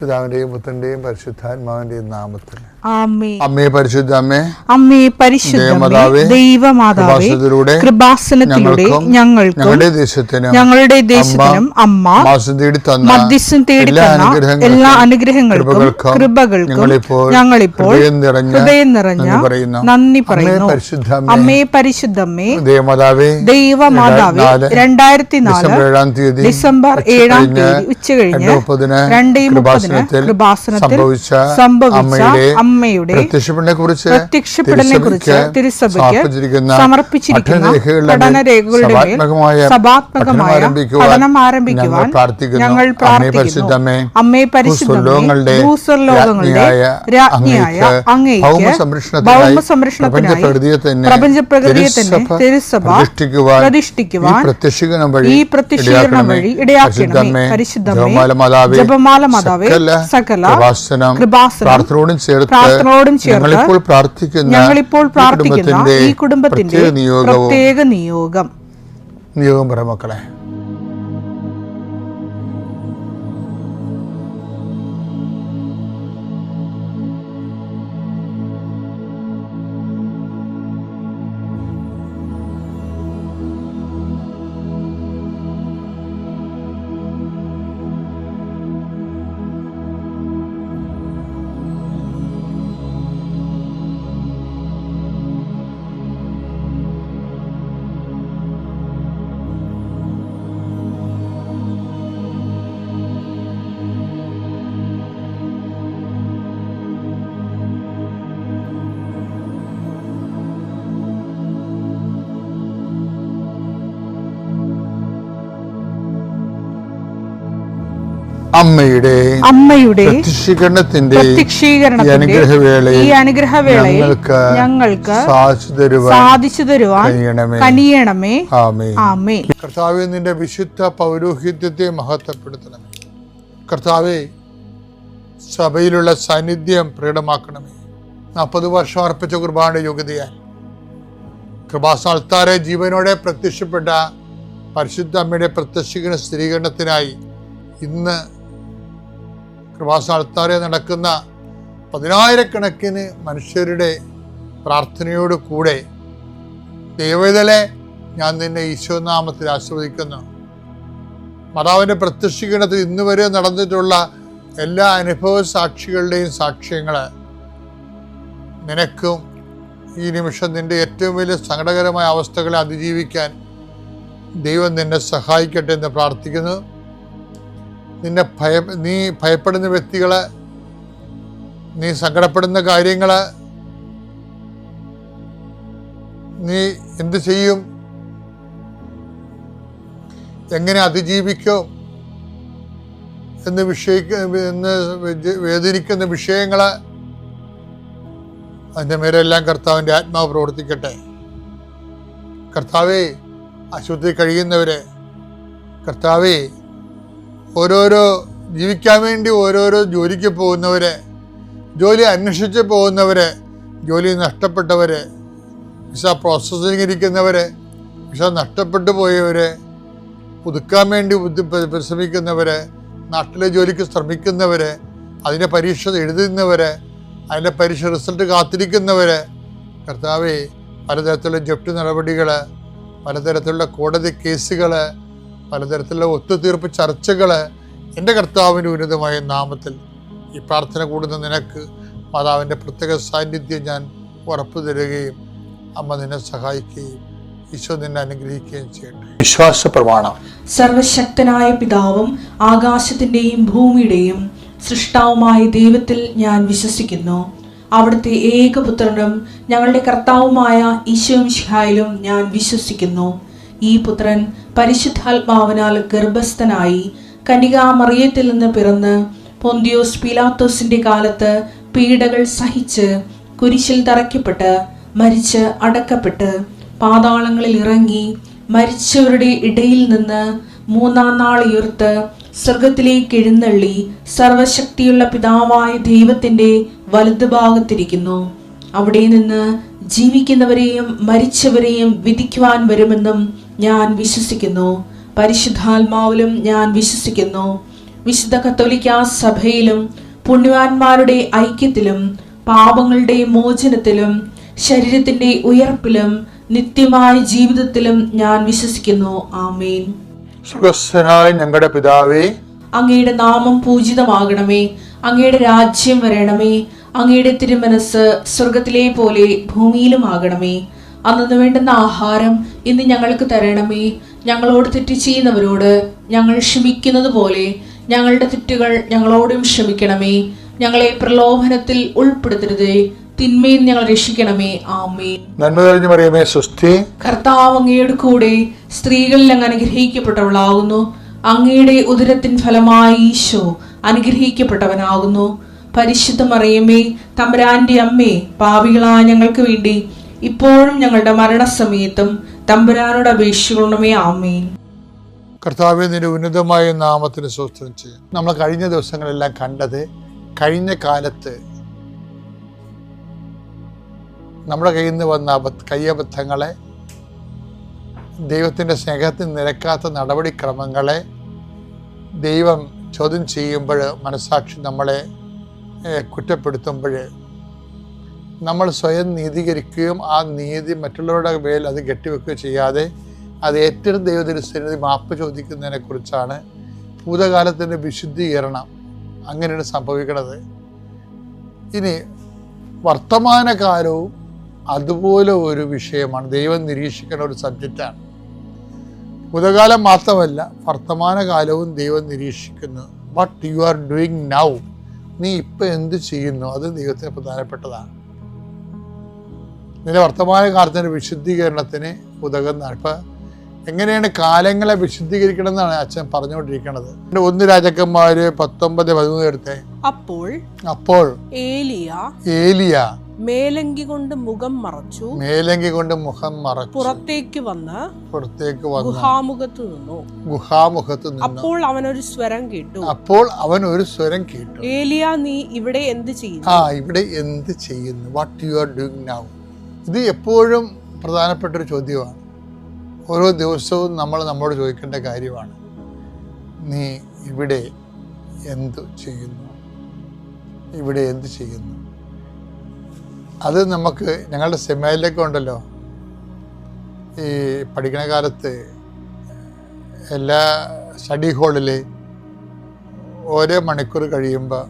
പിതാവിന്റെയും പുത്രന്റെയും പരിശുദ്ധാത്മാവിന്റെയും നാമത്തിൽ ആമേൻ. അമ്മേ പരിശുദ്ധ അമ്മേ, അമ്മേ പരിശുദ്ധമേ, ദൈവമാതാവേ, കൃപാസനത്തിലൂടെ ഞങ്ങൾക്കും ഞങ്ങളുടെ ദേശത്തിനും അമ്മ മധ്യസ്ഥം തേടി തന്ന എല്ലാ അനുഗ്രഹങ്ങൾക്കും കൃപകൾക്കും ഞങ്ങളിപ്പോൾ ഹൃദയം നിറഞ്ഞ നന്ദി പറയുന്നു. അമ്മേ പരിശുദ്ധമേ, ദൈവമാതാവേ, 2004 ഡിസംബർ 7 ഉച്ചകഴിഞ്ഞ് 2:30 കൃപാസനത്തിൽ സംഭവിച്ച അമ്മയുടെ പ്രത്യക്ഷപ്പെടലിനെക്കുറിച്ച് തിരുസഭയ്ക്ക് സമർപ്പിച്ചിരിക്കുന്ന പഠനരേഖകളുടെ മേൽ സഭാത്മകമായ പഠനം ആരംഭിക്കുവാൻ ഞങ്ങൾ പ്രാർത്ഥിക്കുന്നു. അമ്മേ പരിശുദ്ധമേ, ഭൂസ്വർലോകങ്ങളുടെ രാജ്ഞിയായ അങ്ങേയ്ക്ക് ഭൗമസംരക്ഷണത്തിനായി പ്രപഞ്ചപ്രകൃതിയെ തന്നെ തിരുസഭ പ്രതിഷ്ഠിക്കുവാൻ ഈ പ്രത്യക്ഷീകരണം വഴി ഇടയാക്കണമേ. പരിശുദ്ധമേ, ജപമാല മാതാവേ, സകല കൃപാസനം പ്രാർത്ഥനയോടും ചേർത്ത് ഞങ്ങളിപ്പോൾ പ്രാർത്ഥിക്കുന്ന ഈ കുടുംബത്തിന്റെ പ്രത്യേക നിയോഗം മക്കളെ. അമ്മയുടെ പ്രത്യക്ഷീകരണത്തിന്റെ ഈ അനുഗ്രഹവേളയിൽ ഞങ്ങൾക്ക് സാധിച്ചു തരുവാൻ കനിയണമേ. ആമേൻ. കർത്താവേ, നിന്റെ വിശുദ്ധ പൗരോഹിത്യത്തെ മഹത്വപ്പെടുത്തണമേ. കർത്താവേ, സഭയിലുള്ള സാന്നിധ്യം പ്രകടമാക്കണമേ. 40 വർഷം അർപ്പിച്ച കുർബാനയുടെ യോഗ്യതയാൽ കൃപാസ്ഥാനത്താരെ ജീവനോടെ പ്രത്യക്ഷപ്പെട്ട പരിശുദ്ധ അമ്മയുടെ പ്രത്യക്ഷീകരണ സ്ഥിരീകരണത്തിനായി ഇന്ന് കൃപാസ്ഥാനത്താരെ നടക്കുന്ന 10,000-കണക്കിന് മനുഷ്യരുടെ പ്രാർത്ഥനയോട് കൂടെ ദൈവവേദലെ ഞാൻ നിന്നെ ഈശോനാമത്തിൽ ആശീർവദിക്കുന്നു. മാതാവിൻ്റെ പ്രത്യക്ഷീകരണത്തിൽ ഇന്ന് വരെ നടന്നിട്ടുള്ള എല്ലാ അനുഭവ സാക്ഷികളുടെയും സാക്ഷ്യങ്ങൾ നിനക്കും ഈ നിമിഷം നിന്റെ ഏറ്റവും വലിയ സങ്കടകരമായ അവസ്ഥകളെ അതിജീവിക്കാൻ ദൈവം നിന്നെ സഹായിക്കട്ടെ എന്ന് പ്രാർത്ഥിക്കുന്നു. നീ ഭയപ്പെടുന്ന വ്യക്തികള്, നീ സങ്കടപ്പെടുന്ന കാര്യങ്ങള്, നീ എന്ത് ചെയ്യും, എങ്ങനെ അതിജീവിക്കും എന്ന് വേദനിക്കുന്ന വിഷയങ്ങള്, അതിൻ്റെ മേലെല്ലാം കർത്താവിൻ്റെ ആത്മാവ് പ്രവർത്തിക്കട്ടെ. കർത്താവേ, ആശുപത്രി കഴിയുന്നവരെ, കർത്താവേ, ഓരോരോ ജീവിക്കാൻ വേണ്ടി ഓരോരോ ജോലിക്ക് പോകുന്നവരെ, ജോലി അന്വേഷിച്ച് പോകുന്നവരെ, ജോലി നഷ്ടപ്പെട്ടവരെ, വിസ പ്രോസസ്സിംഗ് ഇരിക്കുന്നവരെ, വിസ നഷ്ടപ്പെട്ടു പോയവരെ, പുതുക്കാൻ വേണ്ടി പരിശ്രമിക്കുന്നവരെ, നാട്ടിലെ ജോലിക്ക് ശ്രമിക്കുന്നവരെ, അതിൻ്റെ പരീക്ഷ എഴുതുന്നവരെ, അതിൻ്റെ പരീക്ഷ റിസൾട്ട് കാത്തിരിക്കുന്നവരെ, കർത്താവേ, പലതരത്തിലുള്ള ജപ്തി നടപടികൾ, പലതരത്തിലുള്ള കോടതി കേസുകൾ, പലതരത്തിലുള്ള ഒത്തുതീർപ്പ് ചർച്ചകൾ, എൻ്റെ കർത്താവിൻ്റെ ഉന്നതമായ നാമത്തിൽ ഈ പ്രാർത്ഥന കൂടുന്ന നിനക്ക് മാതാവിൻ്റെ പ്രത്യേക സാന്നിധ്യം ഞാൻ ഉറപ്പു തരികയും അമ്മ നിന്നെ സഹായിക്കുകയും ഈശോ നിന്നെ അനുഗ്രഹിക്കുകയും ചെയ്യട്ടെ. വിശ്വാസ പ്രമാണം. സർവശക്തനായ പിതാവും ആകാശത്തിൻ്റെയും ഭൂമിയുടെയും സൃഷ്ടാവുമായ ദൈവത്തിൽ ഞാൻ വിശ്വസിക്കുന്നു. അവിടുത്തെ ഏകപുത്രനും ഞങ്ങളുടെ കർത്താവുമായ ഈശോ മിശിഹായിലും ഞാൻ വിശ്വസിക്കുന്നു. ഈ പുത്രൻ പരിശുദ്ധാത്മാവിനാൽ ഗർഭസ്ഥനായി കന്യകാമറിയത്തിൽ നിന്ന് പിറന്ന് പൊന്തിയോസ് പീലാത്തോസിന്റെ കാലത്ത് പീഡകൾ സഹിച്ച് കുരിശിൽ തറയ്ക്കപ്പെട്ട് മരിച്ച് അടക്കപ്പെട്ട് പാതാളങ്ങളിൽ ഇറങ്ങി മരിച്ചവരുടെ ഇടയിൽ നിന്ന് 3-ാം നാൾ ഉയർത്ത് സ്വർഗത്തിലേക്ക് എഴുന്നള്ളി സർവശക്തിയുള്ള പിതാവായ ദൈവത്തിന്റെ വലതുഭാഗത്തിരിക്കുന്നു. അവിടെ നിന്ന് ജീവിക്കുന്നവരെയും മരിച്ചവരെയും വിധിക്കുവാൻ വരുമെന്നും ഞാൻ വിശ്വസിക്കുന്നു. പരിശുദ്ധാത്മാവിലും ഞാൻ വിശ്വസിക്കുന്നു. വിശുദ്ധ കത്തോലിക്കാ സഭയിലും പുണ്യവാന്മാരുടെ ഐക്യത്തിലും പാപങ്ങളുടെ മോചനത്തിലും ശരീരത്തിന്റെ ഉയർപ്പിലും നിത്യമായ ജീവിതത്തിലും ഞാൻ വിശ്വസിക്കുന്നു. ആമേൻ. സ്വർഗ്ഗസ്ഥനായ ഞങ്ങളുടെ പിതാവേ, അങ്ങയുടെ നാമം പൂജിതമാകണമേ. അങ്ങയുടെ രാജ്യം വരണമേ. അങ്ങയുടെ തിരുമനസ് സ്വർഗത്തിലെ പോലെ ഭൂമിയിലുമാകണമേ. അന്നു വേണ്ടുന്ന ആഹാരം ഇന്ന് ഞങ്ങൾക്ക് തരണമേ. ഞങ്ങളോട് തെറ്റ് ചെയ്യുന്നവരോട് ഞങ്ങൾ ക്ഷമിക്കുന്നത് പോലെ ഞങ്ങളുടെ തെറ്റുകൾ ഞങ്ങളോടും ക്ഷമിക്കണമേ. ഞങ്ങളെ പ്രലോഭനത്തിൽ ഉൾപ്പെടുത്തരുതേ, തിന്മയിൽ ഞങ്ങൾ രക്ഷിക്കണമേ. ആമേൻ. നന്മ നിറഞ്ഞ മറിയമേ, സ്വസ്തി. കർത്താവ് അങ്ങയുടെ കൂടെ സ്ത്രീകളിൽ അങ്ങ് അനുഗ്രഹിക്കപ്പെട്ടവളാകുന്നു. അങ്ങയുടെ ഉദരത്തിൻ ഫലമായി ഈശോ അനുഗ്രഹിക്കപ്പെട്ടവനാകുന്നു. പരിശുദ്ധ മറിയമേ, തമ്പുരാന്റെ അമ്മേ, പാപികളായ ഞങ്ങൾക്ക് വേണ്ടി ഇപ്പോഴും ഞങ്ങളുടെ മരണസമയത്തും തമ്പുരാനോട് അപേക്ഷിക്കണമേ. ആമേൻ. കർത്താവേ, നിന്റെ ഉന്നതമായ നാമത്തിന് സ്തോത്രം ചെയ്യാം. നമ്മൾ കഴിഞ്ഞ ദിവസങ്ങളെല്ലാം കണ്ടത്, കഴിഞ്ഞ കാലത്ത് നമ്മുടെ കയ്യിൽ നിന്ന് വന്ന കയ്യബദ്ധങ്ങളെ, ദൈവത്തിൻ്റെ സ്നേഹത്തിന് നിരക്കാത്ത നടപടിക്രമങ്ങളെ ദൈവം ചോദ്യം ചെയ്യുമ്പോൾ, മനസ്സാക്ഷി നമ്മളെ കുറ്റപ്പെടുത്തുമ്പോൾ നമ്മൾ സ്വയം നീതീകരിക്കുകയും ആ നീതി മറ്റുള്ളവരുടെ മേൽ അത് കെട്ടിവെക്കുകയോ ചെയ്യാതെ അത് ഏറ്റെടുത്ത് ദൈവത്തിൻ്റെ മാപ്പ് ചോദിക്കുന്നതിനെക്കുറിച്ചാണ് ഭൂതകാലത്തിൻ്റെ വിശുദ്ധീകരണം. അങ്ങനെയാണ് സംഭവിക്കുന്നത്. ഇനി വർത്തമാനകാലവും അതുപോലെ ഒരു വിഷയമാണ്. ദൈവം നിരീക്ഷിക്കുന്ന ഒരു സബ്ജക്റ്റാണ്. ഭൂതകാലം മാത്രമല്ല, വർത്തമാനകാലവും ദൈവം നിരീക്ഷിക്കുന്നു. What you are doing now, നീ ഇപ്പം എന്ത് ചെയ്യുന്നു, അത് ദൈവത്തിന് പ്രധാനപ്പെട്ടതാണ്. നിന്റെ വർത്തമാനകാലത്തിൻ്റെ വിശുദ്ധീകരണത്തിന് ഉതകുന്നതാണ്. ഇപ്പം എങ്ങനെയാണ് കാലങ്ങളെ വിശുദ്ധീകരിക്കണം എന്നാണ് അച്ഛൻ പറഞ്ഞുകൊണ്ടിരിക്കുന്നത്. 1 രാജാക്കന്മാർ 19:13 എടുത്തേ. അപ്പോൾ ഏലിയ മേലങ്കി കൊണ്ട് മുഖം മറച്ചു പുറത്തേക്ക് വന്ന് ഗുഹാമുഖത്ത് നിന്നു. അപ്പോൾ അവൻ ഒരു സ്വരം കേട്ടു. ഏലിയ, നീ ഇവിടെ എന്ത് ചെയ്യുന്നു? What you are doing now. ഇത് എപ്പോഴും പ്രധാനപ്പെട്ടൊരു ചോദ്യമാണ്. ഓരോ ദിവസവും നമ്മൾ നമ്മോട് ചോദിക്കേണ്ട കാര്യമാണ്. നീ ഇവിടെ എന്ത് ചെയ്യുന്നു? അത് നമുക്ക് ഞങ്ങളുടെ സെമിനാറിലൊക്കെ ഉണ്ടല്ലോ, ഈ പഠിക്കണ കാലത്ത് എല്ലാ സ്റ്റഡി ഹാളിൽ ഓരോ മണിക്കൂർ കഴിയുമ്പോൾ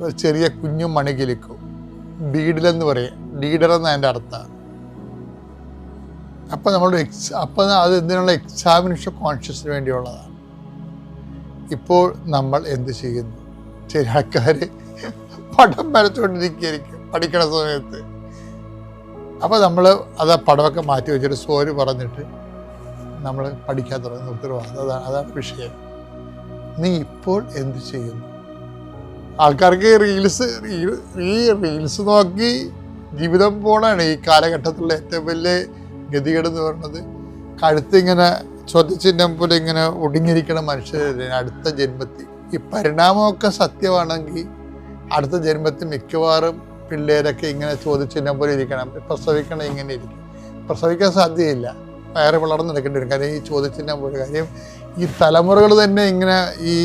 ഒരു ചെറിയ കുഞ്ഞു മണി കിലിക്കും. ബീഡിലെന്ന് പറയും, ലീഡർ എന്ന അതിൻ്റെ അർത്ഥം. അപ്പോൾ നമ്മളൊരു അത് എന്തിനുള്ള എക്സാമിനേഷൻ കോൺഷ്യസിന് വേണ്ടിയുള്ളതാണ്. ഇപ്പോൾ നമ്മൾ എന്ത് ചെയ്യുന്നു? ചില ആൾക്കാർ പടം വരച്ചുകൊണ്ടിരിക്കുകയായിരിക്കും പഠിക്കണ സമയത്ത്. അപ്പോൾ നമ്മൾ അത് പടമൊക്കെ മാറ്റി വെച്ചിട്ട് സോറി പറഞ്ഞിട്ട് നമ്മൾ പഠിക്കാൻ തുടങ്ങുന്ന ഉത്തരവാദിത്തം. അതാണ് വിഷയം. നീ ഇപ്പോൾ എന്ത് ചെയ്യുന്നു? ആൾക്കാർക്ക് റീൽസ് നോക്കി ജീവിതം പോകണമാണ് ഈ കാലഘട്ടത്തിലുള്ള ഏറ്റവും വലിയ ഗതികേടെന്ന് പറയുന്നത്. കഴുത്തിങ്ങനെ ചോദ്യചിഹ്നം പോലെ ഇങ്ങനെ ഒടുങ്ങിയിരിക്കുന്ന മനുഷ്യർ അടുത്ത ജന്മത്തിൽ. ഈ പരിണാമമൊക്കെ സത്യമാണെങ്കിൽ അടുത്ത ജന്മത്തിൽ മിക്കവാറും പിള്ളേരൊക്കെ ഇങ്ങനെ ചോദ്യചിഹ്നം പോലെ ഇരിക്കണം. പ്രസവിക്കണം ഇങ്ങനെ ഇരിക്കും. പ്രസവിക്കാൻ സാധ്യതയില്ല, വയറ് വളർന്ന് നടക്കേണ്ടി വരും. കാര്യം ഈ ചോദ്യചിഹ്നം പോലെ. കാര്യം ഈ തലമുറകൾ തന്നെ ഇങ്ങനെ ഈ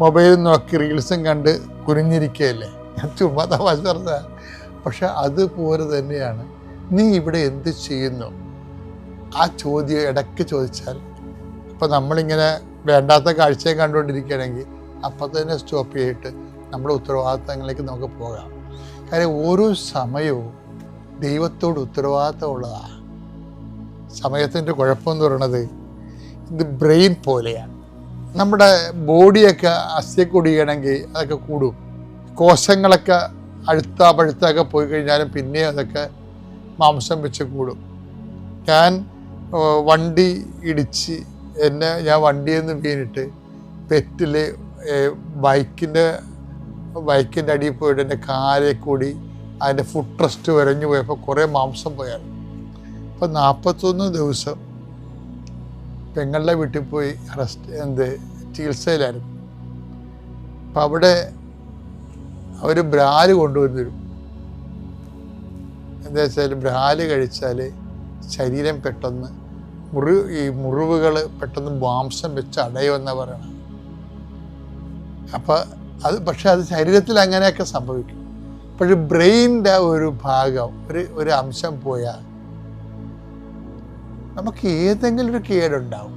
മൊബൈൽ നോക്കി റീൽസും കണ്ട് കുനിഞ്ഞിരിക്കുകയല്ലേ. ഞാൻ ചുമ്മാ തമാശ പറഞ്ഞ. പക്ഷെ അതുപോലെ തന്നെയാണ് നീ ഇവിടെ എന്ത് ചെയ്യുന്നു. ആ ചോദ്യം ഇടയ്ക്ക് ചോദിച്ചാൽ, ഇപ്പം നമ്മളിങ്ങനെ വേണ്ടാത്ത കാഴ്ചയും കണ്ടുകൊണ്ടിരിക്കുകയാണെങ്കിൽ അപ്പം തന്നെ സ്റ്റോപ്പ് ചെയ്തിട്ട് നമ്മുടെ ഉത്തരവാദിത്തങ്ങളിലേക്ക് നമുക്ക് പോകാം. കാര്യം ഓരോ സമയവും ദൈവത്തോട് ഉത്തരവാദിത്തമുള്ളതാണ്. സമയത്തിൻ്റെ കുഴപ്പമെന്ന് പറയുന്നത് ഇത് ബ്രെയിൻ പോലെയാണ്. നമ്മുടെ ബോഡിയൊക്കെ അസ്ഥിയൊടിയണമെങ്കിൽ അതൊക്കെ കൂടും. കോശങ്ങളൊക്കെ പഴുത്തൊക്കെ പോയി കഴിഞ്ഞാലും പിന്നെയും അതൊക്കെ മാംസം വെച്ച് കൂടും. ഞാൻ വണ്ടി ഇടിച്ച് ഞാൻ വണ്ടിയിൽ നിന്ന് വീണിട്ട് പെറ്റിൽ ബൈക്കിൻ്റെ അടിയിൽ പോയിട്ട് എൻ്റെ കാലേ കൂടി അതിൻ്റെ ഫുട് റെസ്റ്റ് വരഞ്ഞു പോയപ്പോൾ കുറേ മാംസം പോയായിരുന്നു. അപ്പോൾ 41 ദിവസം പെങ്ങളുടെ വീട്ടിൽ പോയി ചികിത്സയിലായിരുന്നു. അപ്പം അവിടെ അവർ ബ്രാല് കൊണ്ടുവരും. എന്താ വെച്ചാൽ ബ്രാല് കഴിച്ചാൽ ശരീരം പെട്ടെന്ന് മുറിവുകൾ പെട്ടെന്ന് മാംസം വെച്ച് അടയുമെന്നാണ് പറയണം. പക്ഷെ അത് ശരീരത്തിൽ അങ്ങനെയൊക്കെ സംഭവിക്കും. പക്ഷെ ബ്രെയിനിൻ്റെ ഒരു ഭാഗം ഒരു അംശം പോയാൽ നമുക്ക് ഏതെങ്കിലും ഒരു കേടുണ്ടാവും.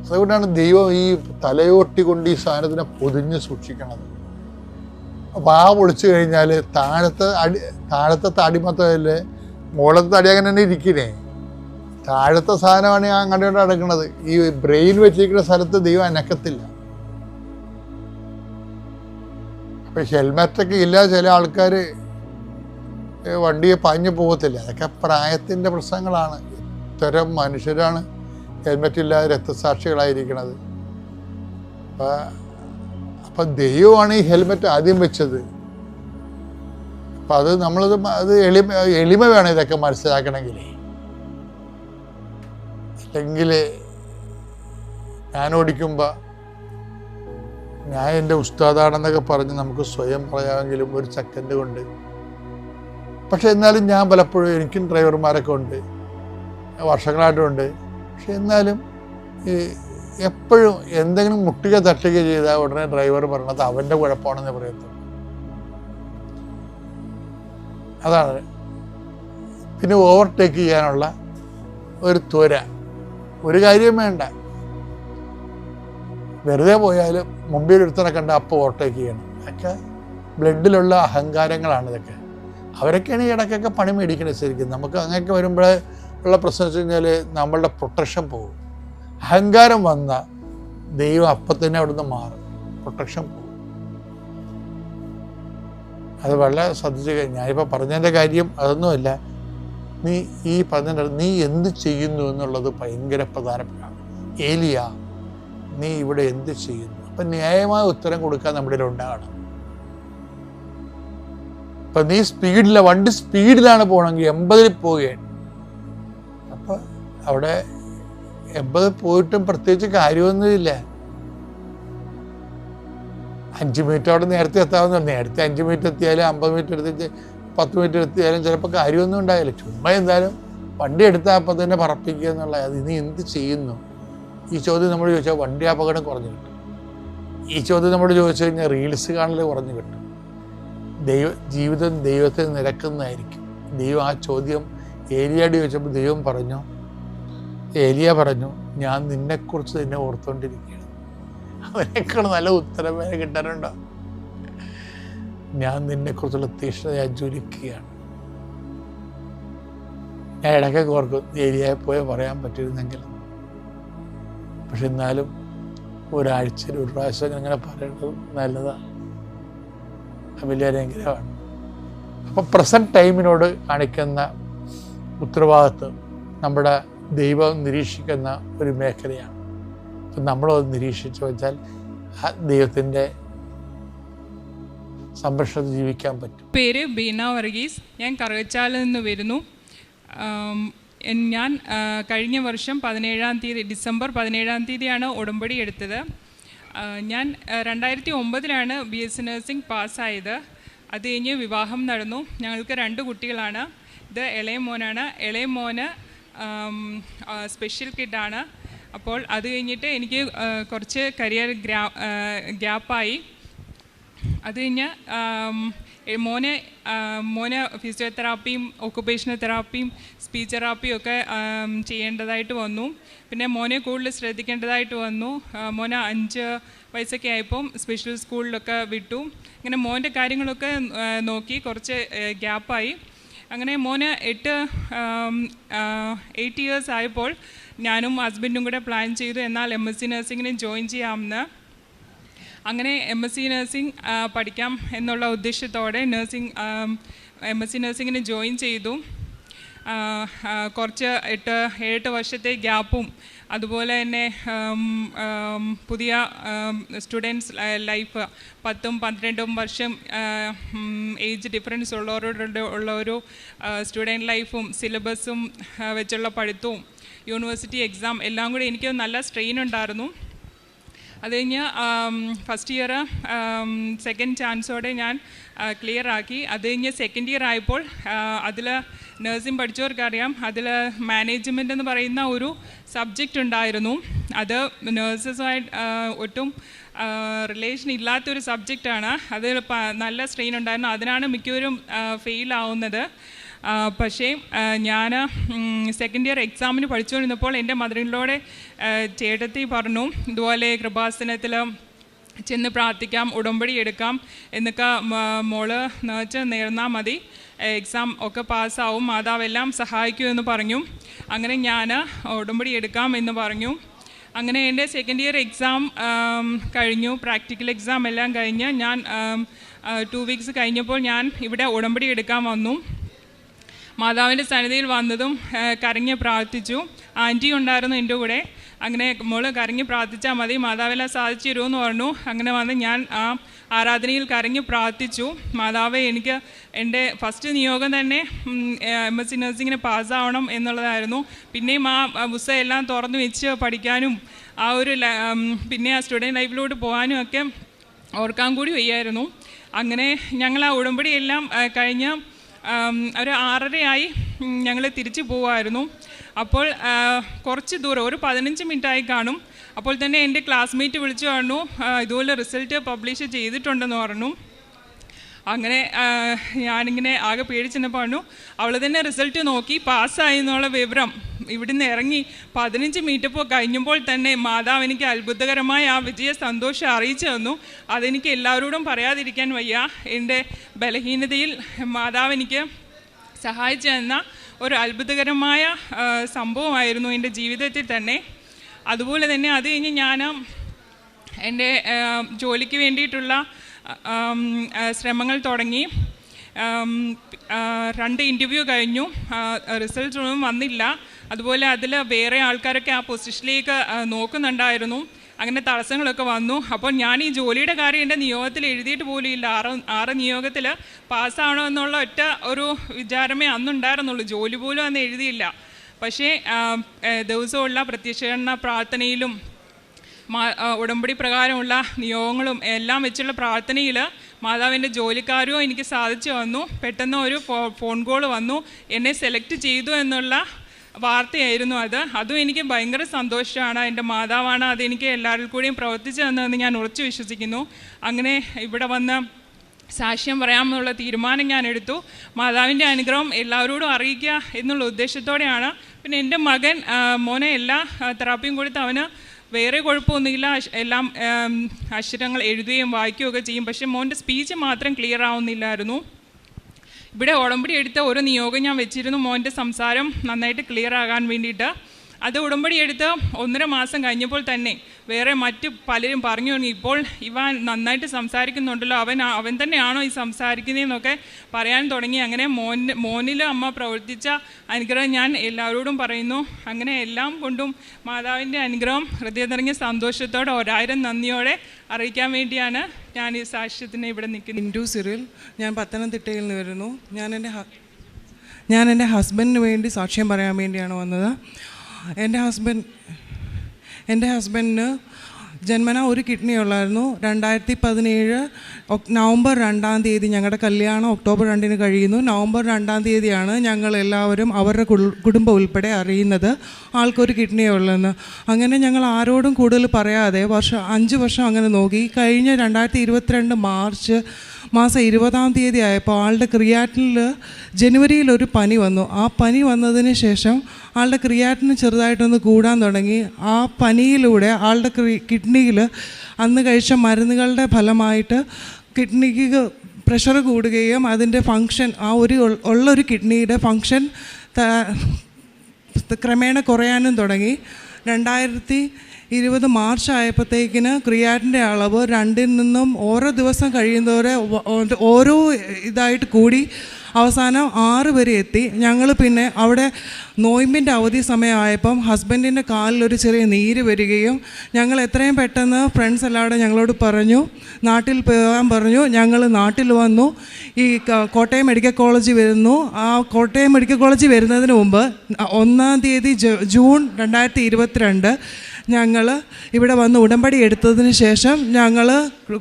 അതുകൊണ്ടാണ് ദൈവം ഈ തലയോട്ടി കൊണ്ട് ഈ സാധനത്തിനെ പൊതിഞ്ഞ് സൂക്ഷിക്കണത്. വാ പൊളിച്ചു കഴിഞ്ഞാൽ താഴത്തെ തടി മൊത്തമല്ലേ, മുകളത്തെ തടി അങ്ങനെ തന്നെ ഇരിക്കുന്നേ. താഴത്തെ സാധനമാണ് ഞാൻ അങ്ങോട്ട് അടക്കുന്നത്. ഈ ബ്രെയിൻ വെച്ചിരിക്കുന്ന സ്ഥലത്ത് ദൈവം അനക്കത്തില്ല. അപ്പം ഹെൽമെറ്റൊക്കെ ഇല്ല, ചില ആൾക്കാർ വണ്ടിയെ പാഞ്ഞു പോകത്തില്ല. അതൊക്കെ പ്രായത്തിൻ്റെ പ്രശ്നങ്ങളാണ്. ഇത്തരം മനുഷ്യരാണ് ഹെൽമെറ്റ് ഇല്ലാതെ രക്തസാക്ഷികളായിരിക്കണത്. അപ്പം ദൈവമാണ് ഈ ഹെൽമെറ്റ് ആദ്യം വെച്ചത്. അപ്പം അത് എളിമ വേണം ഇതൊക്കെ മനസ്സിലാക്കണമെങ്കിൽ. അല്ലെങ്കിൽ ഞാൻ ഓടിക്കുമ്പോൾ ഞാൻ എൻ്റെ ഉസ്താദാണെന്നൊക്കെ പറഞ്ഞ് നമുക്ക് സ്വയം പറയാമെങ്കിലും ഒരു സെക്കൻഡ് കൊണ്ട്. പക്ഷെ എന്നാലും ഞാൻ പലപ്പോഴും, എനിക്കും ഡ്രൈവർമാരൊക്കെ ഉണ്ട്, വർഷങ്ങളായിട്ടുമുണ്ട്. പക്ഷെ എന്നാലും എപ്പോഴും എന്തെങ്കിലും മുട്ടുക തട്ടുക ചെയ്താൽ ഉടനെ ഡ്രൈവർ പറഞ്ഞത് അവൻ്റെ കുഴപ്പമാണെന്ന് പറയത്തുള്ളൂ. അതാണ്. പിന്നെ ഓവർടേക്ക് ചെയ്യാനുള്ള ഒരു ത്വര, ഒരു കാര്യം വേണ്ട. വെറുതെ പോയാലും മുമ്പിൽ ഒരുത്തനെ കണ്ട അപ്പോൾ ഓവർടേക്ക് ചെയ്യണം. അതൊക്കെ ബ്ലഡിലുള്ള അഹങ്കാരങ്ങളാണ് ഇതൊക്കെ. അവരൊക്കെയാണ് ഈ ഇടയ്ക്കൊക്കെ പണി മേടിക്കണത്. ശരിക്കും നമുക്ക് അങ്ങനെയൊക്കെ വരുമ്പോഴേ ഉള്ള പ്രശ്നം വെച്ച് കഴിഞ്ഞാൽ നമ്മളുടെ പ്രൊട്ടക്ഷൻ പോകും. അഹങ്കാരം വന്ന ദൈവം അപ്പം തന്നെ അവിടുന്ന് മാറും, പ്രൊട്ടക്ഷൻ പോകും. അത് വളരെ ശ്രദ്ധിച്ച്. ഞാനിപ്പോൾ പറഞ്ഞതിൻ്റെ കാര്യം അതൊന്നുമല്ല. നീ എന്ത് ചെയ്യുന്നു എന്നുള്ളത് ഭയങ്കര പ്രധാനപ്പെട്ടതാണ്. ഏലിയ, നീ ഇവിടെ എന്ത് ചെയ്യുന്നു? അപ്പം ന്യായമായ ഉത്തരം കൊടുക്കാൻ നമ്മുടെ ഉണ്ടാകണം. ഇപ്പം നീ വണ്ടി സ്പീഡിലാണ് പോകണമെങ്കിൽ 80-ൽ പോവുകയാണ്. അപ്പം അവിടെ 80 പോയിട്ടും പ്രത്യേകിച്ച് കാര്യമൊന്നുമില്ല. 5 മിനിറ്റ് അവിടെ നേരത്തെ എത്താവുന്ന, നേരത്തെ 5 മിനിറ്റ് എത്തിയാലും 50 മിനിറ്റ് എടുത്തിട്ട് 10 മിനിറ്റ് എത്തിയാലും ചിലപ്പോൾ കാര്യമൊന്നും ഉണ്ടായില്ല. ചുമ്മാ എന്തായാലും വണ്ടി എടുത്താൽ അപ്പം തന്നെ പറപ്പിക്കുക എന്നുള്ള. അത് നീ എന്ത് ചെയ്യുന്നു? ഈ ചോദ്യം നമ്മൾ ചോദിച്ചാൽ വണ്ടി അപകടം കുറഞ്ഞു കിട്ടും. ഈ ചോദ്യം നമ്മൾ ചോദിച്ചു കഴിഞ്ഞാൽ റീൽസ് കാണൽ കുറഞ്ഞു കിട്ടും. ജീവിതം ദൈവത്തിൽ നിരക്കുന്നതായിരിക്കും. ദൈവം ആ ചോദ്യം ഏലിയോട് ചോദിച്ചപ്പോൾ ദൈവം പറഞ്ഞു, ഏലിയ പറഞ്ഞു, ഞാൻ നിന്നെക്കുറിച്ച് തന്നെ ഓർത്തുകൊണ്ടിരിക്കുകയാണ്. അതിനേക്കാൾ നല്ല ഉത്തരം വേറെ കിട്ടാനുണ്ടോ? ഞാൻ നിന്നെക്കുറിച്ചുള്ള തീഷ്ണത ജ്വലിക്കുകയാണ്. ഞാൻ ഇടയ്ക്കൊക്കെ ഓർക്കും ഏലിയയെ പോയി പറയാൻ പറ്റിയിരുന്നെങ്കിൽ. പക്ഷെ എന്നാലും ഒരാഴ്ചയിൽ ഒരു പ്രാവശ്യം അങ്ങനെ പറയേണ്ടത് നല്ലതാണ്. വലിയ അനുഗ്രഹമാണ്. അപ്പോൾ പ്രസൻറ്റ് ടൈമിനോട് കാണിക്കുന്ന ഉത്തരവാദിത്വം നമ്മുടെ ദൈവം നിരീക്ഷിക്കുന്ന ഒരു മേഖലയാണ്. അപ്പം നമ്മളത് നിരീക്ഷിച്ചു വെച്ചാൽ ആ ദൈവത്തിൻ്റെ സംരക്ഷണത്തിൽ ജീവിക്കാൻ പറ്റും. പേര് ബീന വർഗീസ്. ഞാൻ കറുകച്ചാലിൽ നിന്ന് വരുന്നു. ഞാൻ കഴിഞ്ഞ വർഷം ഡിസംബർ 17 ഉടമ്പടി എടുത്തത്. ഞാൻ 2009 BSc നഴ്സിംഗ് പാസ്സായത്. അത് കഴിഞ്ഞ് വിവാഹം നടന്നു. ഞങ്ങൾക്ക് 2 കുട്ടികളാണ്. ഇത് ഇളയ മോനാണ്. ഇളയ മോന് സ്പെഷ്യൽ കിഡാണ്. അപ്പോൾ അത് കഴിഞ്ഞിട്ട് എനിക്ക് കുറച്ച് കരിയർ ഗ്യാപ്പായി. അത് കഴിഞ്ഞ് മോന് ഫിസിയോതെറാപ്പിയും ഒക്കുപേഷണൽ തെറാപ്പിയും സ്പീച്ച് തെറാപ്പിയും ഒക്കെ ചെയ്യേണ്ടതായിട്ട് വന്നു. പിന്നെ മോനെ കൂടുതൽ ശ്രദ്ധിക്കേണ്ടതായിട്ട് വന്നു. മോനെ 5 വയസ്സൊക്കെ ആയപ്പോൾ സ്പെഷ്യൽ സ്കൂളിലൊക്കെ വിട്ടു. അങ്ങനെ മോൻ്റെ കാര്യങ്ങളൊക്കെ നോക്കി കുറച്ച് ഗ്യാപ്പായി. അങ്ങനെ മോന് 8 ഇയേഴ്സ് ആയപ്പോൾ ഞാനും ഹസ്ബൻഡും കൂടെ പ്ലാൻ ചെയ്തു എന്നാൽ MSc നഴ്സിങ്ങിന് ജോയിൻ ചെയ്യാമെന്ന്. അങ്ങനെ MSc നഴ്സിംഗ് പഠിക്കാം എന്നുള്ള ഉദ്ദേശത്തോടെ MSc നഴ്സിങ്ങിന് ജോയിൻ ചെയ്തു. കുറച്ച് 8 വർഷത്തെ ഗ്യാപ്പും അതുപോലെ തന്നെ പുതിയ സ്റ്റുഡൻസ് ലൈഫ് 10-12 വർഷം ഏജ് ഡിഫറൻസ് ഉള്ള ഒരു സ്റ്റുഡൻറ്റ് ലൈഫും സിലബസും വെച്ചുള്ള പഠിത്തവും യൂണിവേഴ്സിറ്റി എക്സാം എല്ലാം കൂടി എനിക്ക് നല്ല സ്ട്രെയിൻ ഉണ്ടായിരുന്നു. അത് കഴിഞ്ഞ് ഫസ്റ്റ് ഇയർ സെക്കൻഡ് ചാൻസോടെ ഞാൻ ക്ലിയർ ആക്കി. അത് കഴിഞ്ഞ് സെക്കൻഡ് ഇയർ ആയപ്പോൾ അതിൽ നഴ്സിംഗ് പഠിച്ചവർക്കറിയാം, അതിൽ മാനേജ്മെൻ്റ് എന്ന് പറയുന്ന ഒരു സബ്ജക്റ്റ് ഉണ്ടായിരുന്നു. അത് നേഴ്സസുമായിട്ട് ഒട്ടും റിലേഷൻ ഇല്ലാത്തൊരു സബ്ജക്റ്റാണ്. അത് നല്ല സ്ട്രെയിൻ ഉണ്ടായിരുന്നു. അതിനാണ് മിക്കവരും ഫെയിലാവുന്നത്. പക്ഷേ ഞാൻ സെക്കൻഡ് ഇയർ എക്സാമിന് പഠിച്ചുകൊണ്ടിരുന്നപ്പോൾ എൻ്റെ മദറിനോടെ ചേട്ടത്തി പറഞ്ഞു, ഇതുപോലെ കൃപാസനത്തിൽ ചെന്ന് പ്രാർത്ഥിക്കാം, ഉടമ്പടി എടുക്കാം എന്നൊക്കെ മോള് നേർന്നാൽ മതി, എക്സാം ഒക്കെ പാസ്സാവും, മാതാവെല്ലാം സഹായിക്കുമെന്ന് പറഞ്ഞു. അങ്ങനെ ഞാൻ ഉടമ്പടി എടുക്കാം എന്ന് പറഞ്ഞു. അങ്ങനെ എൻ്റെ സെക്കൻഡ് ഇയർ എക്സാം കഴിഞ്ഞു, പ്രാക്ടിക്കൽ എക്സാം എല്ലാം കഴിഞ്ഞ് ഞാൻ 2 വീക്സ് കഴിഞ്ഞപ്പോൾ ഞാൻ ഇവിടെ ഉടമ്പടി എടുക്കാൻ വന്നു. മാതാവിൻ്റെ സന്നിധിയിൽ വന്നതും കരഞ്ഞ് പ്രാർത്ഥിച്ചു. ആൻറ്റി ഉണ്ടായിരുന്നു എൻ്റെ കൂടെ. അങ്ങനെ മോള് കരഞ്ഞ് പ്രാർത്ഥിച്ചാൽ മതി, മാതാവെല്ലാം സാധിച്ചു തരുമെന്ന് പറഞ്ഞു. അങ്ങനെ വന്ന് ഞാൻ ആ ആരാധനയിൽ കരഞ്ഞ് പ്രാർത്ഥിച്ചു. മാതാവേ, എനിക്ക് എൻ്റെ ഫസ്റ്റ് നിയോഗം തന്നെ MSc നഴ്സിങ്ങിന് പാസ്സാവണം എന്നുള്ളതായിരുന്നു. പിന്നെയും ആ പുസ്തകം എല്ലാം തുറന്നു വെച്ച് പഠിക്കാനും ആ ഒരു പിന്നെ ആ സ്റ്റുഡൻറ്റ് ലൈഫിലോട്ട് പോകാനും ഒക്കെ ഓർക്കാൻ കൂടി വയ്യായിരുന്നു. അങ്ങനെ ഞങ്ങൾ ആ ഉടമ്പടിയെല്ലാം കഴിഞ്ഞ് ഒരു 6:30 ഞങ്ങൾ തിരിച്ചു പോവുമായിരുന്നു. അപ്പോൾ കുറച്ച് ദൂരം, ഒരു 15 മിനിറ്റായി കാണും. അപ്പോൾ തന്നെ എൻ്റെ ക്ലാസ്മേറ്റ് വിളിച്ചു പറഞ്ഞു, ഇതുപോലെ റിസൾട്ട് പബ്ലിഷ് ചെയ്തിട്ടുണ്ടെന്ന് പറഞ്ഞു. അങ്ങനെ ഞാനിങ്ങനെ ആകെ പേടിച്ചെന്നപ്പോൾ പറഞ്ഞു, അവൾ തന്നെ റിസൾട്ട് നോക്കി പാസ്സായി എന്നുള്ള വിവരം ഇവിടുന്ന് ഇറങ്ങി 15 മിനിറ്റ് കഴിഞ്ഞപ്പോൾ തന്നെ മാതാവ് എനിക്ക് അത്ഭുതകരമായ ആ വിജയ സന്തോഷം അറിയിച്ചു തന്നു. അതെനിക്ക് എല്ലാവരോടും പറയാതിരിക്കാൻ വയ്യ. എൻ്റെ ബലഹീനതയിൽ മാതാവ് എനിക്ക് സഹായിച്ചു തന്ന ഒരു അത്ഭുതകരമായ സംഭവമായിരുന്നു എൻ്റെ ജീവിതത്തിൽ തന്നെ. അതുപോലെ തന്നെ അത് കഴിഞ്ഞ് ഞാൻ എൻ്റെ ജോലിക്ക് വേണ്ടിയിട്ടുള്ള ശ്രമങ്ങൾ തുടങ്ങി. 2 ഇൻ്റർവ്യൂ കഴിഞ്ഞു, റിസൾട്ട് ഒന്നും വന്നില്ല. അതുപോലെ അതിൽ വേറെ ആൾക്കാരൊക്കെ ആ പൊസിഷനിലേക്ക് നോക്കുന്നുണ്ടായിരുന്നു. അങ്ങനെ തടസ്സങ്ങളൊക്കെ വന്നു. അപ്പോൾ ഞാൻ ഈ ജോലിയുടെ കാര്യം എൻ്റെ നിയോഗത്തിൽ എഴുതിയിട്ട് പോലും ഇല്ല. 6 നിയോഗത്തിൽ പാസ്സാവണമെന്നുള്ള ഒറ്റ ഒരു വിചാരമേ അന്നുണ്ടായിരുന്നുള്ളൂ. ജോലി പോലും അന്ന് എഴുതിയില്ല. പക്ഷേ ദിവസമുള്ള പ്രത്യക്ഷീകരണ പ്രാർത്ഥനയിലും ഉടമ്പടി പ്രകാരമുള്ള നിയോഗങ്ങളും എല്ലാം വെച്ചുള്ള പ്രാർത്ഥനയിൽ മാതാവിൻ്റെ ജോലിക്കാരോ എനിക്ക് സാധിച്ചു വന്നു. പെട്ടെന്ന് ഒരു ഫോൺ കോൾ വന്നു, എന്നെ സെലക്ട് ചെയ്തു എന്നുള്ള വാർത്തയായിരുന്നു അത്. അതും എനിക്ക് ഭയങ്കര സന്തോഷമാണ്. എൻ്റെ മാതാവാണ് അതെനിക്ക് എല്ലാവരിൽ കൂടിയും പ്രവർത്തിച്ചു തന്നതെന്ന് ഞാൻ ഉറച്ചു വിശ്വസിക്കുന്നു. അങ്ങനെ ഇവിടെ വന്ന് സാക്ഷ്യം പറയാമെന്നുള്ള തീരുമാനം ഞാൻ എടുത്തു. മാതാവിൻ്റെ അനുഗ്രഹം എല്ലാവരോടും അറിയിക്കുക എന്നുള്ള ഉദ്ദേശത്തോടെയാണ്. പിന്നെ എൻ്റെ മകൻ മോനെ എല്ലാ തെറാപ്പിയും കൊടുത്ത് അവന് വേറെ കുഴപ്പമൊന്നുമില്ല. എല്ലാം അക്ഷരങ്ങൾ എഴുതുകയും വായിക്കുകയൊക്കെ ചെയ്യും. പക്ഷേ മോൻ്റെ സ്പീച്ച് മാത്രം ക്ലിയർ ആവുന്നില്ലായിരുന്നു. ഇവിടെ ഉടമ്പടി എടുത്ത ഒരു നിയോഗം ഞാൻ വെച്ചിരുന്നു, മോൻ്റെ സംസാരം നന്നായിട്ട് ക്ലിയർ ആകാൻ വേണ്ടിയിട്ട്. അത് ഉടമ്പടി എടുത്ത് 1.5 മാസം കഴിഞ്ഞപ്പോൾ തന്നെ വേറെ മറ്റ് പലരും പറഞ്ഞു തുടങ്ങി, ഇപ്പോൾ ഇവൻ നന്നായിട്ട് സംസാരിക്കുന്നുണ്ടല്ലോ, അവൻ തന്നെയാണോ ഈ സംസാരിക്കുന്നതെന്നൊക്കെ പറയാൻ തുടങ്ങി. അങ്ങനെ മോനിൽ അമ്മ പ്രവർത്തിച്ച അനുഗ്രഹം ഞാൻ എല്ലാവരോടും പറയുന്നു. അങ്ങനെ എല്ലാം കൊണ്ടും മാതാവിൻ്റെ അനുഗ്രഹം ഹൃദയം നിറഞ്ഞ സന്തോഷത്തോടെ 1000 നന്ദിയോടെ അറിയിക്കാൻ വേണ്ടിയാണ് ഞാൻ ഈ സാക്ഷ്യത്തിന് ഇവിടെ നിൽക്കുന്നത്. ഇൻറ്റു സിറിൽ, ഞാൻ പത്തനംതിട്ടയിൽ നിന്ന് വരുന്നു. ഞാൻ എൻ്റെ ഹസ്ബൻഡിന് വേണ്ടി സാക്ഷ്യം പറയാൻ വേണ്ടിയാണ് വന്നത്. എൻ്റെ ഹസ്ബൻഡിന് ജന്മന ഒരു കിഡ്നി ഉള്ളായിരുന്നു. 2017 നവംബർ 2-ാം തീയതി ഞങ്ങളുടെ കല്യാണം ഒക്ടോബർ 2-ന് കഴിയുന്നു. നവംബർ 2-ാം തീയതിയാണ് ഞങ്ങളെല്ലാവരും അവരുടെ കുടുംബം ഉൾപ്പെടെ അറിയുന്നത് ആൾക്കൊരു കിഡ്നി ഉള്ളതെന്ന്. അങ്ങനെ ഞങ്ങൾ ആരോടും കൂടുതൽ പറയാതെ 5 വർഷം അങ്ങനെ നോക്കി. കഴിഞ്ഞ 2022 മാർച്ച് മാസം 20-ാം തീയതി ആയപ്പോൾ ആളുടെ ക്രിയാറ്റിനിൽ ജനുവരിയിൽ ഒരു പനി വന്നു. ആ പനി വന്നതിന് ശേഷം ആളുടെ ക്രിയാറ്റിന് ചെറുതായിട്ടൊന്ന് കൂടാൻ തുടങ്ങി. ആ പനിയിലൂടെ ആളുടെ കിഡ്നിയിൽ അന്ന് കഴിച്ച മരുന്നുകളുടെ ഫലമായിട്ട് കിഡ്നിക്ക് പ്രഷർ കൂടുകയും അതിൻ്റെ ഫങ്ഷൻ ഉള്ളൊരു കിഡ്നിയുടെ ഫങ്ഷൻ ക്രമേണ കുറയാനും തുടങ്ങി. 2020 മാർച്ച് ആയപ്പോഴത്തേക്കിന് ക്രിയാറ്റിൻ്റെ അളവ് 2-ൽ നിന്നും ഓരോ ദിവസം കഴിയുന്നവരെ ഓരോ ഇതായിട്ട് കൂടി അവസാനം 6 വരെ എത്തി. ഞങ്ങൾ പിന്നെ അവിടെ നോയമ്പിൻ്റെ അവധി സമയമായപ്പം ഹസ്ബൻഡിൻ്റെ കാലിലൊരു ചെറിയ നീര് വരികയും ഞങ്ങൾ എത്രയും പെട്ടെന്ന് ഫ്രണ്ട്സ് എല്ലാവരും ഞങ്ങളോട് പറഞ്ഞു നാട്ടിൽ പോകാൻ പറഞ്ഞു. ഞങ്ങൾ നാട്ടിൽ വന്നു. ഈ കോട്ടയം മെഡിക്കൽ കോളേജിൽ വരുന്നു. ആ കോട്ടയം മെഡിക്കൽ കോളേജിൽ വരുന്നതിന് മുമ്പ് 1-ാം തീയതി ജൂൺ 2022 ഞങ്ങൾ ഇവിടെ വന്ന് ഉടമ്പടി എടുത്തതിന് ശേഷം ഞങ്ങൾ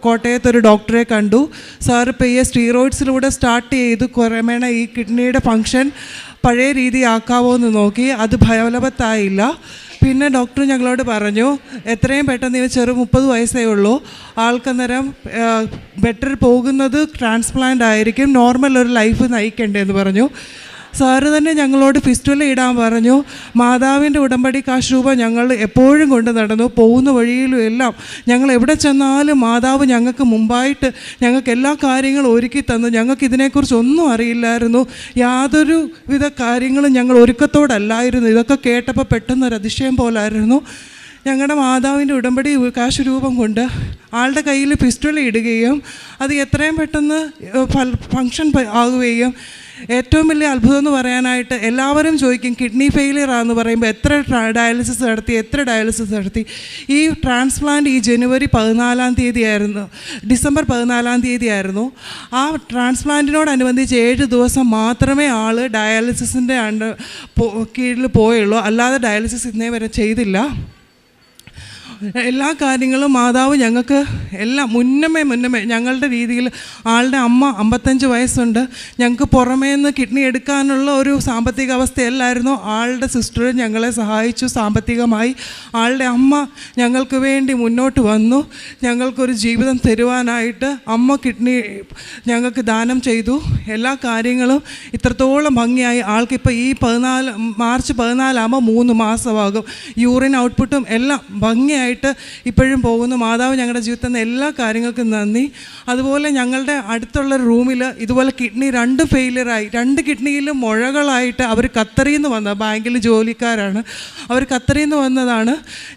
കോട്ടയത്തൊരു ഡോക്ടറെ കണ്ടു. സാർ സ്റ്റീറോയിഡ്സിലൂടെ സ്റ്റാർട്ട് ചെയ്തു ക്രമേണ ഈ കിഡ്നിയുടെ ഫങ്ഷൻ പഴയ രീതി ആക്കാവോ എന്ന് നോക്കി. അത് ഫലവത്തായില്ല. പിന്നെ ഡോക്ടർ ഞങ്ങളോട് പറഞ്ഞു എത്രയും പെട്ടെന്ന് ഇവ 30 വയസ്സേ ഉള്ളൂ, ആൾക്കന്നേരം ബെറ്റർ പോകുന്നത് ട്രാൻസ്പ്ലാന്റ് ആയിരിക്കും, നോർമൽ ഒരു ലൈഫ് നയിക്കണ്ടേന്ന് പറഞ്ഞു. സാറ് തന്നെ ഞങ്ങളോട് ഫിസ്റ്റുല ഇടാൻ പറഞ്ഞു. മാതാവിൻ്റെ ഉടമ്പടി കാശ് രൂപ ഞങ്ങൾ എപ്പോഴും കൊണ്ട് നടന്നു. പോകുന്ന വഴിയിലും എല്ലാം ഞങ്ങൾ എവിടെ ചെന്നാലും മാതാവ് ഞങ്ങൾക്ക് മുമ്പായിട്ട് ഞങ്ങൾക്ക് എല്ലാ കാര്യങ്ങളും ഒരുക്കി തന്നു. ഞങ്ങൾക്ക് ഇതിനെക്കുറിച്ച് ഒന്നും അറിയില്ലായിരുന്നു, യാതൊരു വിധ കാര്യങ്ങളും ഞങ്ങൾ ഒരുക്കത്തോടല്ലായിരുന്നു. ഇതൊക്കെ കേട്ടപ്പോൾ പെട്ടെന്നൊരു അതിശയം പോലായിരുന്നു. ഞങ്ങളുടെ മാതാവിൻ്റെ ഉടമ്പടി കാശ് രൂപം കൊണ്ട് ആളുടെ കയ്യിൽ ഫിസ്റ്റുല ഇടുകയും അത് എത്രയും പെട്ടെന്ന് ഫങ്ഷൻ ആകുകയും, ഏറ്റവും വലിയ അത്ഭുതം എന്ന് പറയാനായിട്ട് എല്ലാവരും ചോദിക്കും കിഡ്നി ഫെയിലിയറാന്ന് പറയുമ്പോൾ എത്ര ഡയാലിസിസ് നടത്തി. ഈ ട്രാൻസ്പ്ലാന്റ് ഈ ജനുവരി 14-ാം തീയതിയായിരുന്നു, ഡിസംബർ 14-ാം തീയതിയായിരുന്നു. ആ ട്രാൻസ്പ്ലാന്റിനോടനുബന്ധിച്ച് 7 ദിവസം മാത്രമേ ആൾ ഡയാലിസിസിൻ്റെ കീഴിൽ പോയുള്ളൂ, അല്ലാതെ ഡയാലിസിസ് ഇന്നേ വരെ ചെയ്തില്ല. എല്ലാ കാര്യങ്ങളും മാതാവ് ഞങ്ങൾക്ക് എല്ലാം മുന്നമേ ഞങ്ങളുടെ രീതിയിൽ. ആളുടെ അമ്മ 55 വയസ്സുണ്ട്. ഞങ്ങൾക്ക് പുറമേ നിന്ന് കിഡ്നി എടുക്കാനുള്ള ഒരു സാമ്പത്തിക അവസ്ഥയല്ലായിരുന്നു. ആളുടെ സിസ്റ്റർ ഞങ്ങളെ സഹായിച്ചു സാമ്പത്തികമായി. ആളുടെ അമ്മ ഞങ്ങൾക്ക് വേണ്ടി മുന്നോട്ട് വന്നു. ഞങ്ങൾക്കൊരു ജീവിതം തരുവാനായിട്ട് അമ്മ കിഡ്നി ഞങ്ങൾക്ക് ദാനം ചെയ്തു. എല്ലാ കാര്യങ്ങളും ഇത്രത്തോളം ഭംഗിയായി. ആൾക്കിപ്പോൾ ഈ മാർച്ച് 14 ആകുമ്പോൾ 3 മാസമാകും. യൂറിൻ ഔട്ട്പുട്ടും എല്ലാം ഭംഗിയായിട്ട് ഇപ്പോഴും പോകുന്നു. മാതാവ് ഞങ്ങളുടെ ജീവിതത്തിൽ നിന്ന് എല്ലാ കാര്യങ്ങൾക്കും നന്ദി. അതുപോലെ ഞങ്ങളുടെ അടുത്തുള്ള റൂമിൽ ഇതുപോലെ കിഡ്നി 2 ഫെയിലിയറായി. 2 കിഡ്നിയിലും മുഴകളായിട്ട് അവർ ഖത്തറിൽ നിന്ന് വന്ന ബാങ്കിൽ ജോലിക്കാരാണ്. അവർ ഖത്തറിൽ നിന്ന് വന്നതാണ്.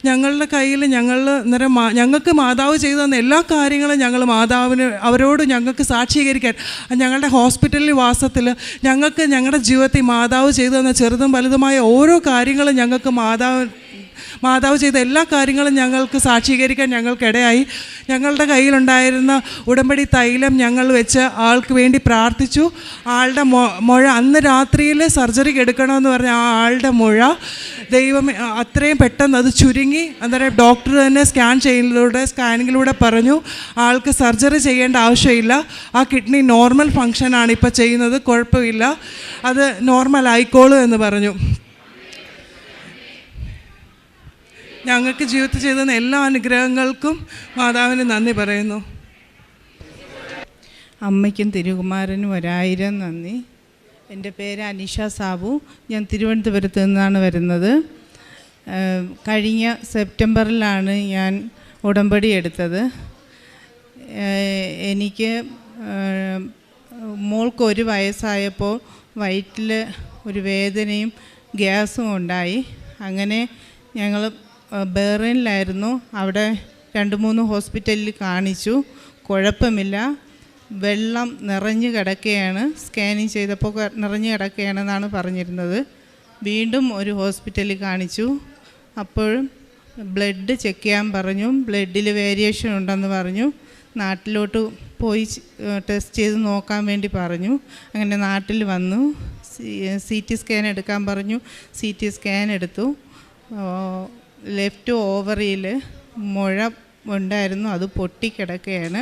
ഞങ്ങളുടെ കയ്യിൽ ഞങ്ങൾക്ക് മാതാവ് ചെയ്തു തന്ന എല്ലാ കാര്യങ്ങളും ഞങ്ങൾ മാതാവിന് അവരോട് ഞങ്ങൾക്ക് സാക്ഷീകരിക്കാൻ, ഞങ്ങളുടെ ഹോസ്പിറ്റലിൽ വാസത്തിൽ ഞങ്ങൾക്ക് ഞങ്ങളുടെ ജീവിതത്തിൽ മാതാവ് ചെയ്തു തന്ന ചെറുതും വലുതുമായ ഓരോ കാര്യങ്ങളും ഞങ്ങൾക്ക് മാതാവ് ചെയ്ത എല്ലാ കാര്യങ്ങളും ഞങ്ങൾക്ക് സാക്ഷീകരിക്കാൻ ഞങ്ങൾക്കിടയായി. ഞങ്ങളുടെ കയ്യിലുണ്ടായിരുന്ന ഉടമ്പടി തൈലം ഞങ്ങൾ വെച്ച് ആൾക്ക് വേണ്ടി പ്രാർത്ഥിച്ചു. ആളുടെ മുഴ അന്ന് രാത്രിയിൽ സർജറിക്ക് എടുക്കണമെന്ന് പറഞ്ഞ ആ ആളുടെ മുഴ ദൈവം അത്രയും പെട്ടെന്ന് അത് ചുരുങ്ങി. അന്നേരം ഡോക്ടർ തന്നെ സ്കാനിങ്ങിലൂടെ പറഞ്ഞു ആൾക്ക് സർജറി ചെയ്യേണ്ട ആവശ്യമില്ല, ആ കിഡ്നി നോർമൽ ഫങ്ഷനാണ് ഇപ്പോൾ ചെയ്യുന്നത്, കുഴപ്പമില്ല, അത് നോർമൽ ആയിക്കോളൂ എന്ന് പറഞ്ഞു. ഞങ്ങൾക്ക് ജീവിതത്തിൽ ചെയ്ത എല്ലാ അനുഗ്രഹങ്ങൾക്കും മാതാവിന് നന്ദി പറയുന്നു. അമ്മയ്ക്കും തിരുകുമാരനും 1000 നന്ദി. എൻ്റെ പേര് അനിഷ സാബു. ഞാൻ തിരുവനന്തപുരത്ത് നിന്നാണ് വരുന്നത്. കഴിഞ്ഞ സെപ്റ്റംബറിലാണ് ഞാൻ ഉടമ്പടി എടുത്തത്. എനിക്ക് മോൾക്ക് 1 വയസ്സായപ്പോൾ വയറ്റിൽ ഒരു വേദനയും ഗ്യാസും ഉണ്ടായി. അങ്ങനെ ഞങ്ങൾ ബഹ്റൈനിലായിരുന്നു. അവിടെ 2-3 ഹോസ്പിറ്റലിൽ കാണിച്ചു, കുഴപ്പമില്ല, വെള്ളം നിറഞ്ഞു കിടക്കുകയാണ്, സ്കാനിങ് ചെയ്തപ്പോൾ നിറഞ്ഞു കിടക്കുകയാണെന്നാണ് പറഞ്ഞിരുന്നത്. വീണ്ടും ഒരു ഹോസ്പിറ്റലിൽ കാണിച്ചു, അപ്പോഴും ബ്ലഡ് ചെക്ക് ചെയ്യാൻ പറഞ്ഞു, ബ്ലഡിൽ വേരിയേഷൻ ഉണ്ടെന്ന് പറഞ്ഞു. നാട്ടിലോട്ട് പോയി ടെസ്റ്റ് ചെയ്ത് നോക്കാൻ വേണ്ടി പറഞ്ഞു. അങ്ങനെ നാട്ടിൽ വന്നു, CT സ്കാൻ എടുക്കാൻ പറഞ്ഞു. CT സ്കാൻ എടുത്തു. ലെഫ്റ്റ് ഓവറിയിൽ മുഴ ഉണ്ടായിരുന്നു, അത് പൊട്ടിക്കിടക്കുകയാണ്.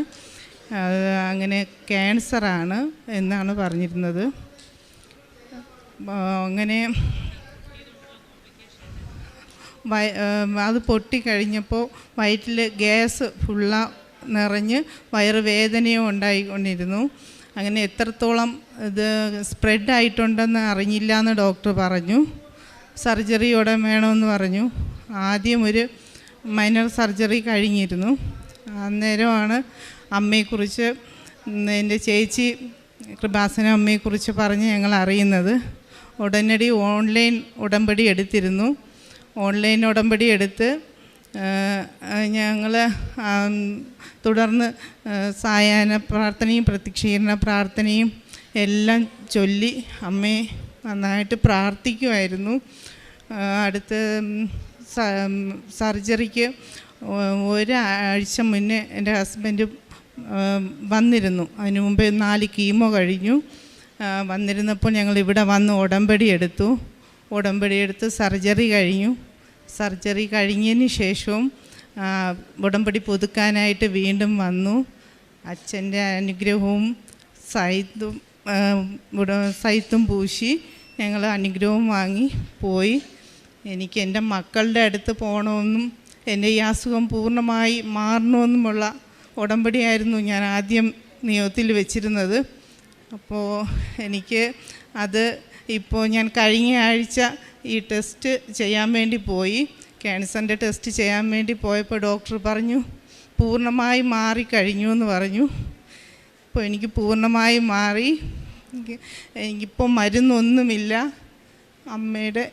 അങ്ങനെ ക്യാൻസറാണ് എന്നാണ് പറഞ്ഞിരുന്നത്. അങ്ങനെ അത് പൊട്ടിക്കഴിഞ്ഞപ്പോൾ വയറ്റിൽ ഗ്യാസ് നിറഞ്ഞ് വയറുവേദനയും ഉണ്ടായിക്കൊണ്ടിരുന്നു. അങ്ങനെ എത്രത്തോളം ഇത് സ്പ്രെഡായിട്ടുണ്ടെന്ന് അറിഞ്ഞില്ല എന്ന് ഡോക്ടർ പറഞ്ഞു. സർജറി ഉടൻ വേണമെന്ന് പറഞ്ഞു. ആദ്യം ഒരു മൈനർ സർജറി കഴിഞ്ഞിരുന്നു. അന്നേരമാണ് അമ്മയെക്കുറിച്ച് എൻ്റെ ചേച്ചി കൃപാസന അമ്മയെക്കുറിച്ച് പറഞ്ഞ് ഞങ്ങൾ അറിയുന്നത്. ഉടനടി ഓൺലൈൻ ഉടമ്പടി എടുത്തിരുന്നു. ഓൺലൈൻ ഉടമ്പടി എടുത്ത് ഞങ്ങൾ തുടർന്ന് സായാഹ്ന പ്രാർത്ഥനയും പ്രത്യക്ഷീകരണ പ്രാർത്ഥനയും എല്ലാം ചൊല്ലി അമ്മയെ നന്നായിട്ട് പ്രാർത്ഥിക്കുമായിരുന്നു. അടുത്ത് സർജറിക്ക് 1 ആഴ്ച മുന്നേ എൻ്റെ ഹസ്ബൻഡ് വന്നിരുന്നു. അതിനു മുമ്പ് 4 കീമോ കഴിഞ്ഞു. വന്നിരുന്നപ്പോൾ ഞങ്ങൾ ഇവിടെ വന്ന് ഉടമ്പടി എടുത്ത് സർജറി കഴിഞ്ഞു. സർജറി കഴിഞ്ഞതിന് ശേഷവും ഉടമ്പടി പുതുക്കാനായിട്ട് വീണ്ടും വന്നു. അച്ഛൻ്റെ അനുഗ്രഹവും സൈത്തും പൂശി ഞങ്ങൾ അനുഗ്രഹവും വാങ്ങി പോയി. എനിക്ക് എൻ്റെ മക്കളുടെ അടുത്ത് പോകണമെന്നും എൻ്റെ ഈ അസുഖം പൂർണ്ണമായി മാറണമെന്നുമുള്ള ഉടമ്പടിയായിരുന്നു ഞാൻ ആദ്യം നിയോഗത്തിൽ വെച്ചിരുന്നത്. അപ്പോൾ എനിക്ക് അത് ഇപ്പോൾ ഞാൻ കഴിഞ്ഞ ആഴ്ച ഈ ടെസ്റ്റ് ചെയ്യാൻ വേണ്ടി പോയി, ക്യാൻസറിൻ്റെ ടെസ്റ്റ് ചെയ്യാൻ വേണ്ടി പോയപ്പോൾ ഡോക്ടർ പറഞ്ഞു പൂർണ്ണമായി മാറിക്കഴിഞ്ഞു എന്ന് പറഞ്ഞു. അപ്പോൾ എനിക്ക് പൂർണ്ണമായി മാറി. എനിക്കിപ്പോൾ മരുന്നൊന്നുമില്ല. അമ്മയുടെ